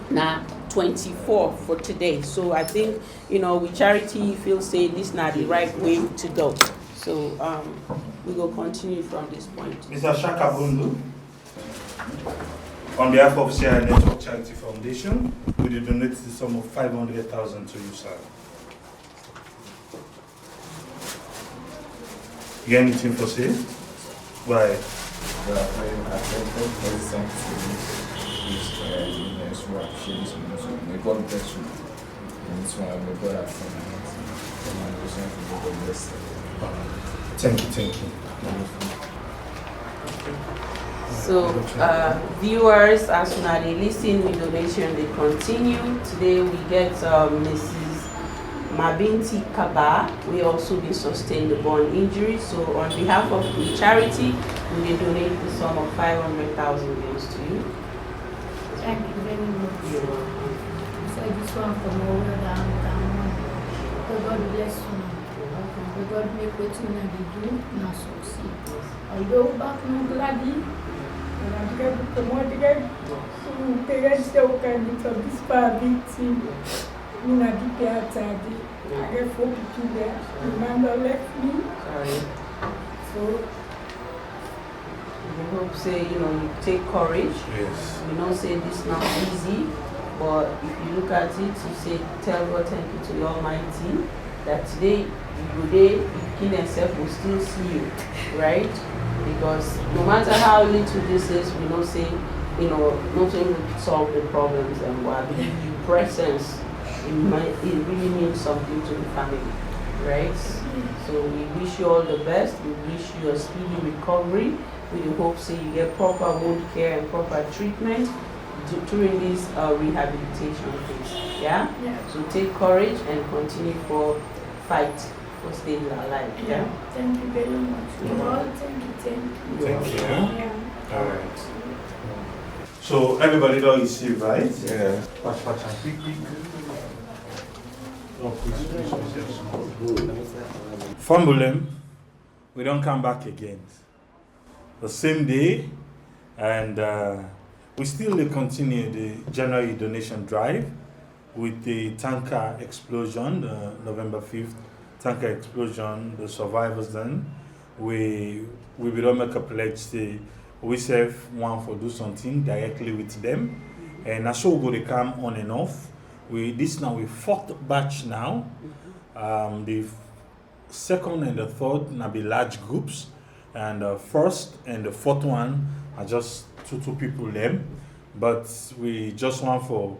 now 24 for today. So I think, with charity feel say this not the right way to go. So we will continue from this point. Mr. Shaka Bundu, on behalf of Sierra Network Charity Foundation, we will donate the sum of 500,000 to you, sir. You got anything for say? Why? God bless you. Thank you. So, viewers, as soon as they listen, with donation, they continue. Today we get Mrs. Mabinti Kaba. We also be sustained the bone injury. So, on behalf of the charity, we will donate the sum of 500,000 euros to you. Thank you very much. You're welcome. So this one from over down. So God bless you. So God make what you need to do, now succeed. Although back no gladly, and I'm going to promote again. So parents still can be from this far victim. You know, the theater, I get 4 people there. Remember left me. Sorry. So we hope say, you take courage. Yes. We don't say this not easy, but if you look at it, you say, tell God thank you to the Almighty, that today, the King himself will still see you, right? Because no matter how little this is, we don't say, not only solve the problems, and what I believe your presence, it really means something to the family, right? So we wish you all the best. We wish you a speedy recovery. We hope so you get proper wound care and proper treatment during this rehabilitation phase. Yeah? So take courage and continue for fight for staying alive. Yeah? Thank you very much. Thank you. Yeah. All right. So everybody don't receive, right? Yeah. Fambulem, we don't come back again. The same day, and we still continue the January donation drive with the tanker explosion, November 5th tanker explosion, the survivors then. We will make a pledge, say we save one for do something directly with them. And that's how we go to come on and off. This now we 4th batch now. The second and the third now be large groups. And the first and the fourth one are just two people them. But we just want for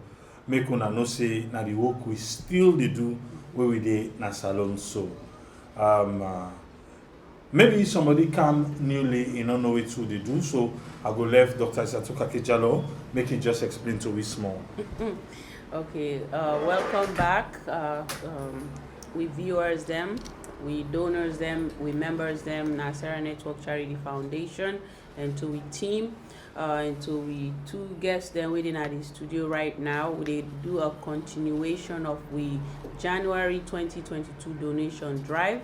make una know say now the work we still they do where we dey na salon. So maybe somebody come newly, you don't know what they do. So I go left Dr. Isatuka Kejalo, make it just explain to we small. Okay, welcome back. We viewers them, we donors them, we members them, Nasara Network Charity Foundation, and to we team, and to we 2 guests them waiting at the studio right now. We do a continuation of we January 2022 donation drive.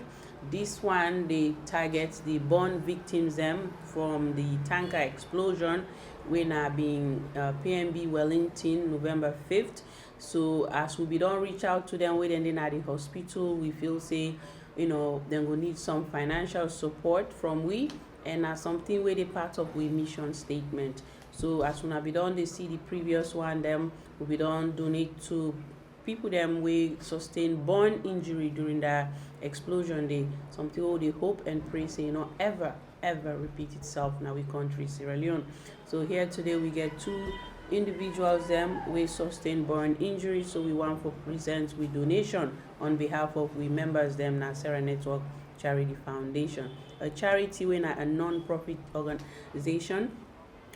This one they target the burn victims them from the tanker explosion we now being PNB Wellington November 5th. So as we be don't reach out to them when they're at the hospital, we feel say, you know, they will need some financial support from we, and something where they part of we mission statement. So as soon as we don't they see the previous one, them we don't donate to people them we sustain burn injury during the explosion day. Something all they hope and pray say, you know, ever repeat itself in our country, Sierra Leone. So here today we get two individuals them we sustain burn injury, so we want for present with donation on behalf of we members them na Sarah Network Charity Foundation, a charity when a non-profit organization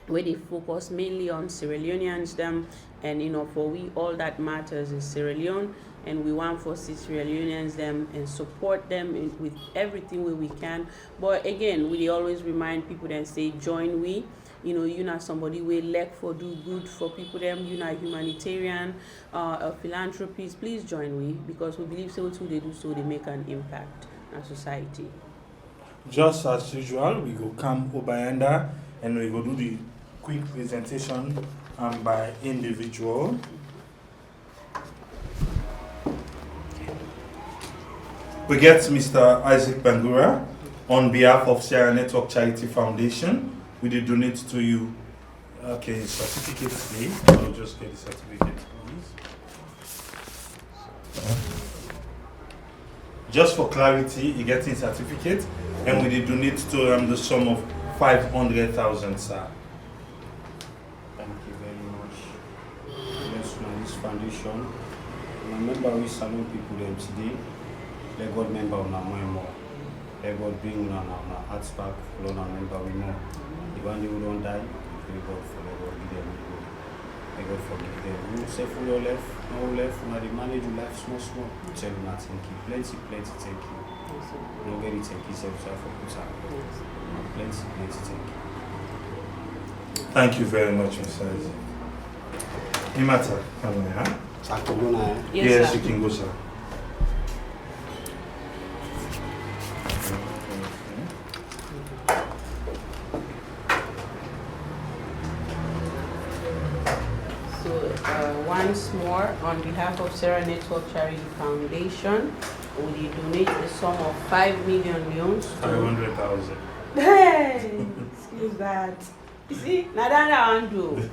where they focus mainly on Sierra Leoneans them, and you know for we all that matters is Sierra Leone, and we want for Sierra Leoneans them and support them with everything we can. But again, we always remind people that say join we. You know, you're not somebody we like for do good for people them, you're not humanitarian, a philanthropist, please join we, because we believe so too they do so they make an impact on society. Just as usual, we go come Obayanda and we go do the quick presentation by individual. We get Mr. Isaac Bangura on behalf of Sierra Network Charity Foundation. We did donate to you. Okay, certificate today. I'll just get the certificate, please. Just for clarity, you getting certificate, and we did donate to the sum of 500,000, sir. Thank you very much. Yes, this foundation. Remember, we salute people them today. Let God remember on our more. Let God bring on our hearts back. Lord, remember we know. The one who don't die, we pray God for. Let God give them good. Let God forgive them. We say full or left, no left. Now they manage your life small. Tell you not thank you. Plenty, thank you. No get it, thank you. Self for put out. Plenty, thank you. Thank you very much, Mr. Isaac. Imata, come on, huh? Yes, you can go, sir. Once more, on behalf of Sarah Network Charity Foundation, we donate a sum of 5 million leones. 500,000. Hey, excuse that. You see, now that I want to do.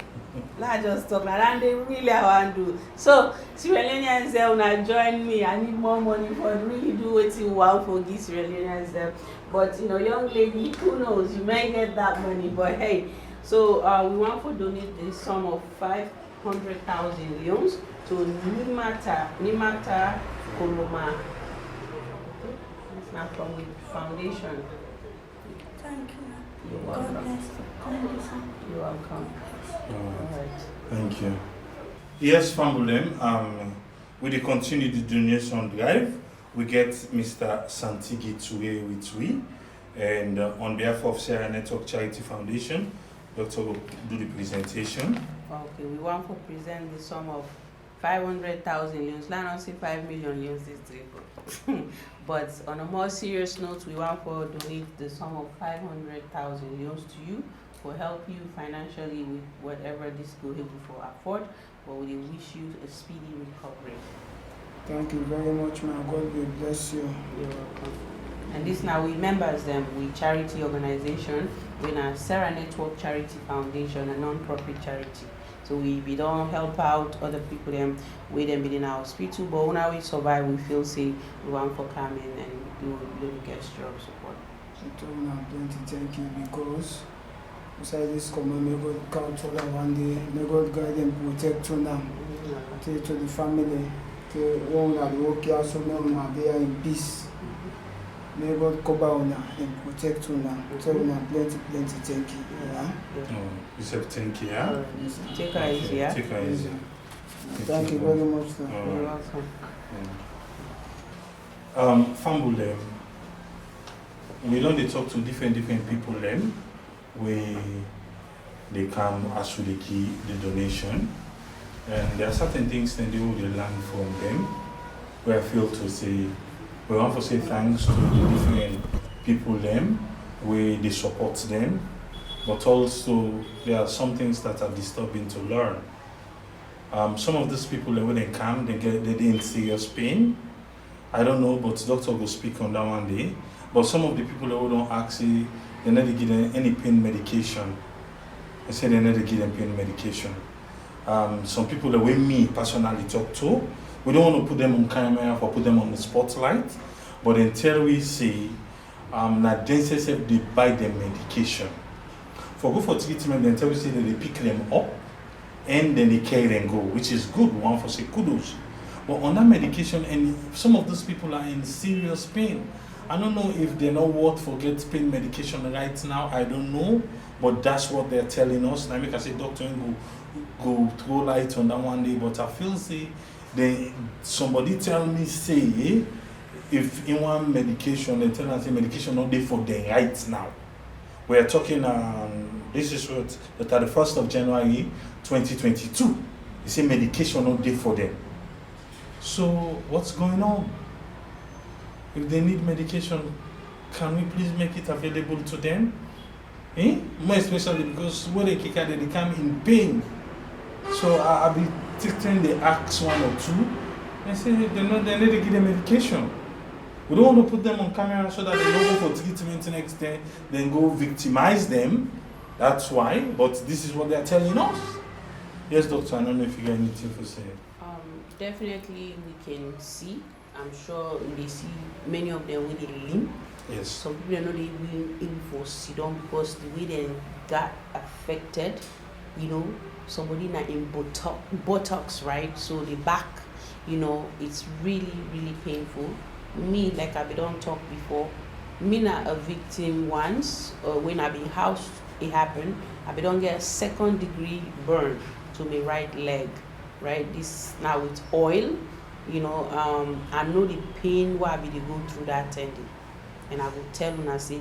Not just talk, now that they really I want to do. So, Sierra Leoneans there, when I join me, I need more money for really do what you want for these Sierra Leoneans there. But, you know, young lady, who knows, you may get that money, but hey. So, we want to donate a sum of 500,000 leones to Nimata Koloma. It's not from the foundation. Thank you. You're God welcome. bless you. Thank you, sir. You're welcome. All right. Thank you. Yes, family, with the continued donation drive, we get Mr. Santigi Tue with we, and on behalf of Sierra Network Charity Foundation, Doctor will do the presentation. Okay, we want to present the sum of 500,000 leones. Let us say 5 million leones this day. But on a more serious note, we want to donate the sum of 500,000 leones to you for help you financially with whatever this go able to afford. But we wish you a speedy recovery. Thank you very much, my God will bless you. You're welcome. And this now we members them we charity organization, we a Sarah Network Charity Foundation, a non-profit charity. So we don't help out other people them with them within our hospital, but when we survive we feel safe, we want for coming and do a little gesture of support. I told you I'm going to thank you because beside this command, may God count for them one day, may God guide and protect to them, to the family, to one that work here, so now they are in peace. May God cover on and protect on them. So plenty thank you. Yeah? You said thank you, yeah? Take her easy, yeah? Take her easy. Thank you very much, sir. You're welcome. Family, we don't talk to different people them where they come as to the key the donation, and there are certain things that they will learn from them where I feel to say we want to say thanks to the different people them where they support them, but also there are some things that are disturbing to learn. Some of these people, when they come, they in serious pain. I don't know, but doctor will speak on that one day. But some of the people who don't actually, they never give them any pain medication. They say they never give them pain medication. Some people that we me personally talk to, we don't want to put them on camera or put them on the spotlight, but until we see that they say they buy them medication. For go for treatment, until we see that they pick them up and then they carry them go, which is good, one for say kudos. But on that medication, and some of those people are in serious pain. I don't know if they know what for get pain medication right now, I don't know, but that's what they're telling us. And I make I say, doctor, go throw light on that one day, but I feel say somebody tell me say if in one medication they tell us say medication not there for them right now. We are talking this is what the 31st of January 2022. They say medication not there for them. So what's going on? If they need medication, can we please make it available to them? More especially because when they kick out, they come in pain. So I'll be taking the axe one or two. I say they need to give them medication. We don't want to put them on camera so that they don't go for treatment the next day, then go victimize them. That's why. But this is what they're telling us. Yes, doctor, I don't know if you got anything to say. Definitely we can see. I'm sure they see many of them when they lean. Yes. Some people are not even able for sit down because the way they got affected, somebody not in buttocks, right? So the back, it's really, really painful. Me, like I don't talk before, me not a victim once, when I be housed, it happened. I don't get a 2nd degree burn to my right leg, right? This now with oil, I know the pain why they go through that tendon. And I will tell them, I say,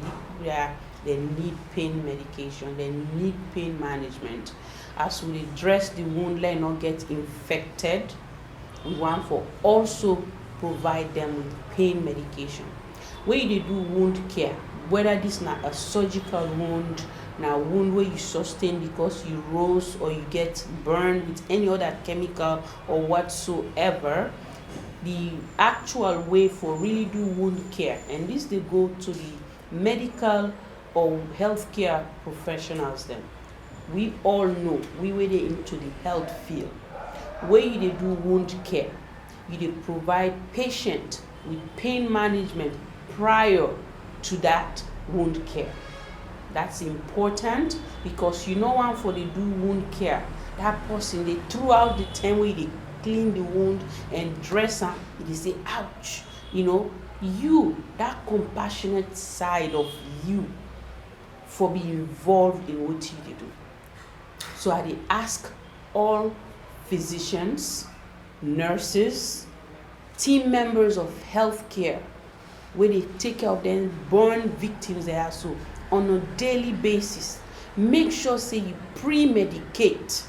they need pain medication, they need pain management. As we dress the wound, let not get infected, we want for also provide them with pain medication. When they do wound care, whether this not a surgical wound, now wound where you sustain because you rose or you get burned with any other chemical or whatsoever, the actual way for really do wound care, and this they go to the medical or healthcare professionals then. We all know, we were into the health field. Where you they do wound care, you they provide patient with pain management prior to that wound care. That's important because one for the do wound care, that person they throughout the time where they clean the wound and dress am, they say ouch, that compassionate side of you for being involved in what you do. So I dey ask all physicians, nurses, team members of healthcare where they take care of them burn victims they are so on a daily basis. Make sure say you pre-medicate.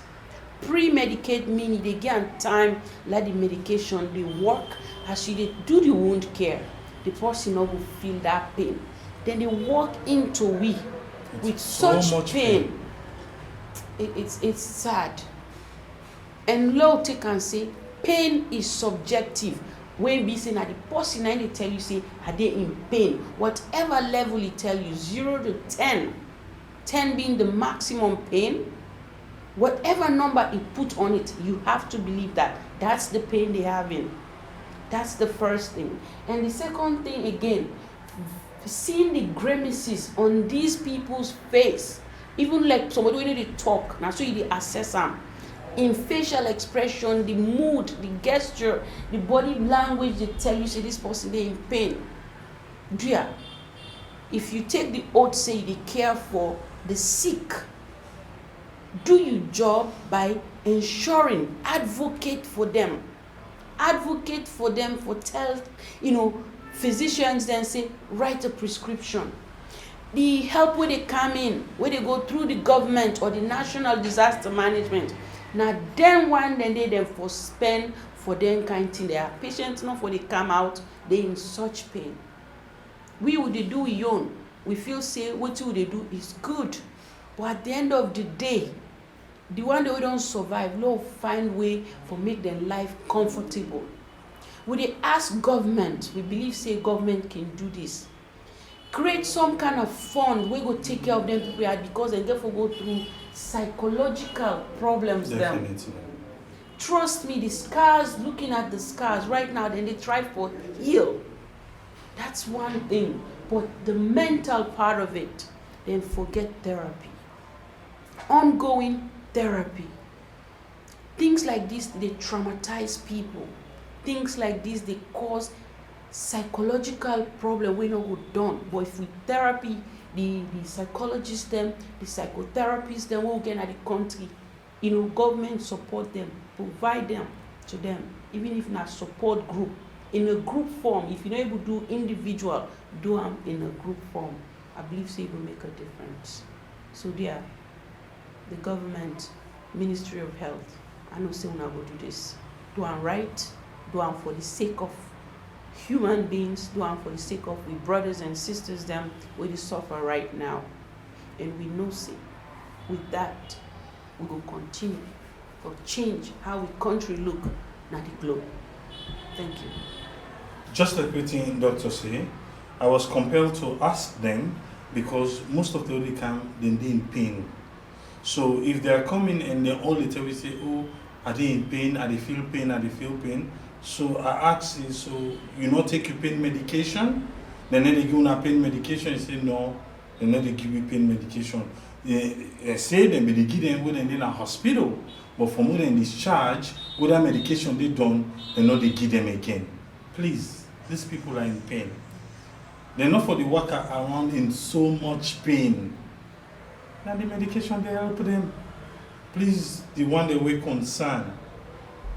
Pre-medicate meaning they get time let the medication they work as you do the wound care. The person not will feel that pain. Then they walk into with such much pain. It's sad. And law take and say pain is subjective. When be saying that the person and they tell you say are they in pain, whatever level he tell you 0 to 10, 10 being the maximum pain, whatever number he put on it, you have to believe that that's the pain they having. That's the first thing. And the second thing again, seeing the grimaces on these people's face, even like somebody when they talk, now so you assess them. In facial expression, the mood, the gesture, the body language, they tell you say this person they in pain. Dear, if you take the oath say they care for the sick, do your job by ensuring, advocate for them. Advocate for them for tell, physicians then say, write a prescription. The help where they come in, where they go through the government or the national disaster management. Now then one then they for spend for them kind thing. They are patients not for they come out, they in such pain. We would do Leone. We feel say what would they do is good. But at the end of the day, the one that we don't survive, Lord find way for make them life comfortable. We dey ask government, we believe say government can do this. Create some kind of fund wey go take care of them people because they therefore go through psychological problems. Definitely. Them. Trust me, the scars, looking at the scars right now, then they try for heal. That's one thing. But the mental part of it, then forget therapy. Ongoing therapy. Things like this, they traumatize people. Things like this, they cause psychological problem we no go done. But if we therapy, the psychologists them, the psychotherapists them, we get at the country, government support them, provide them to them, even if not support group. In a group form, if you're not able to do individual, do them in a group form. I believe so it will make a difference. So there, the government, Ministry of Health, I know say we not go do this. Do them right, do them for the sake of human beings, do them for the sake of we brothers and sisters them where they suffer right now. And we know say, with that, we will continue to change how we country look na the globe. Thank you. Just like what Doctor say, I was compelled to ask them because most of the only time they in pain. So if they are coming and they all literally say, oh, are they in pain? Are they feel pain? Are they feel pain? So I asked you, so you not take your pain medication? Then they give you a pain medication. You say no, they not they give you pain medication. They say them, but they give them when they're in a hospital. But for more than discharge, with that medication they done, they know they give them again. Please, these people are in pain. They're not for the worker around in so much pain. Now the medication they help them. Please, the one that we're concerned,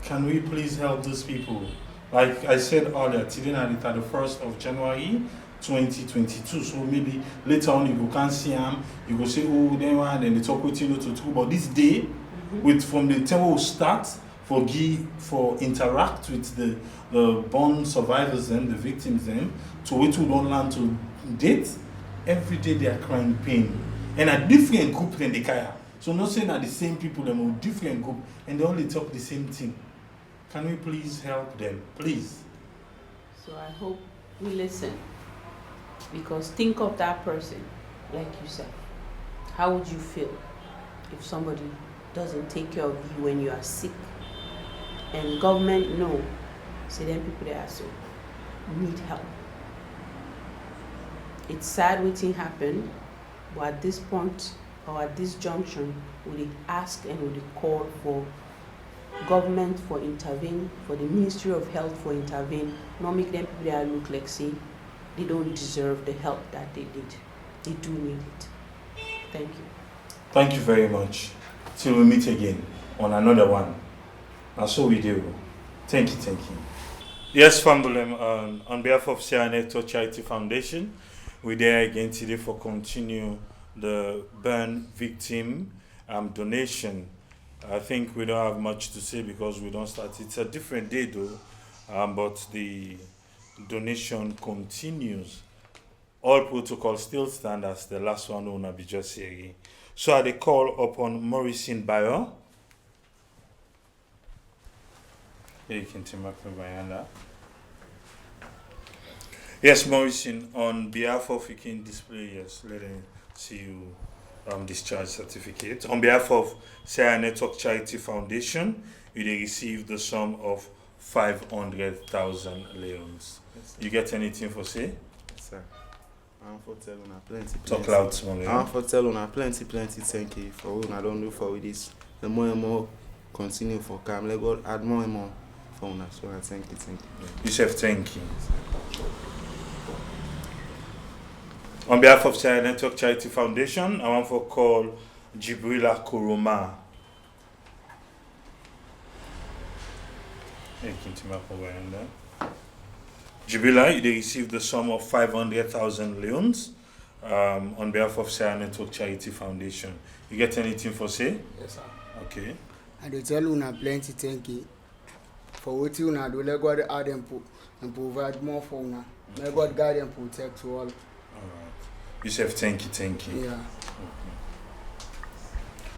can we please help those people? Like I said earlier, today na the 31st of January 2022. So maybe later on you go can't see them, you go say, oh, then they talk with you to talk about this day, with from the time we start for interact with the born survivors and the victims them to wait to don't learn to date. Every day they are crying pain. And a different group than the kaya. So not saying that the same people, them are different group, and they only talk the same thing. Can we please help them, please? So I hope we listen, because think of that person, like you said. How would you feel if somebody doesn't take care of you when you are sick? And government know, say them people that are so need help. It's sad what thing happened, but at this point or at this junction, we ask and we call for government for intervene, for the Ministry of Health for intervene, not make them people that look like say they don't deserve the help that they did. They do need it. Thank you. Thank you very much. Till we meet again on another one. And so we do. Thank you. Yes, family, on behalf of Sierra Network Charity Foundation, we're there again today for continue the burn victim donation. I think we don't have much to say because we don't start. It's a different day though, but the donation continues. All protocols still stand as the last one will be just here. So I call upon Morrison Bayo. Here you can take my hand. Yes, Morrison, on behalf of you can display, yes, let them see you discharge certificate. On behalf of Sierra Network Charity Foundation, you receive the sum of 500,000 leons. Yes, you get anything for say? Yes, sir. I want to tell you plenty. Talk loud, small. I want to tell you plenty. Thank you for what I don't do for this. The more and more continue for come. Let God add more and more for us. So I thank you. You say thank you. On behalf of Sierra Network Charity Foundation, I want to call Jibrila Kuruma. Jibrila, you received the sum of 500,000 leons on behalf of Sierra Network Charity Foundation. You get anything for say? Yes, sir. Okay. I do tell you plenty thank you for what you do. Let God add and provide more for you. Let God guide and protect you all. You say thank you. Yeah.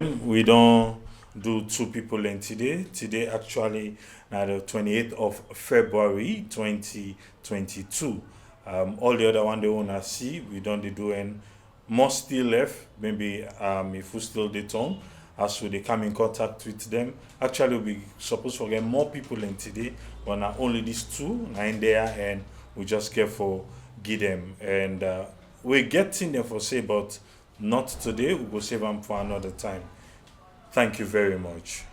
We don't do two people in today. Today actually now the 28th of February 2022. All the other one they wanna see, we don't dey do and more still left. Maybe if we still dey turn as we dey come in contact with them. Actually we supposed to get more people in today, but not only these two now in there and we just get for give them and we're getting them for say but not today, we will save them for another time. Thank you very much.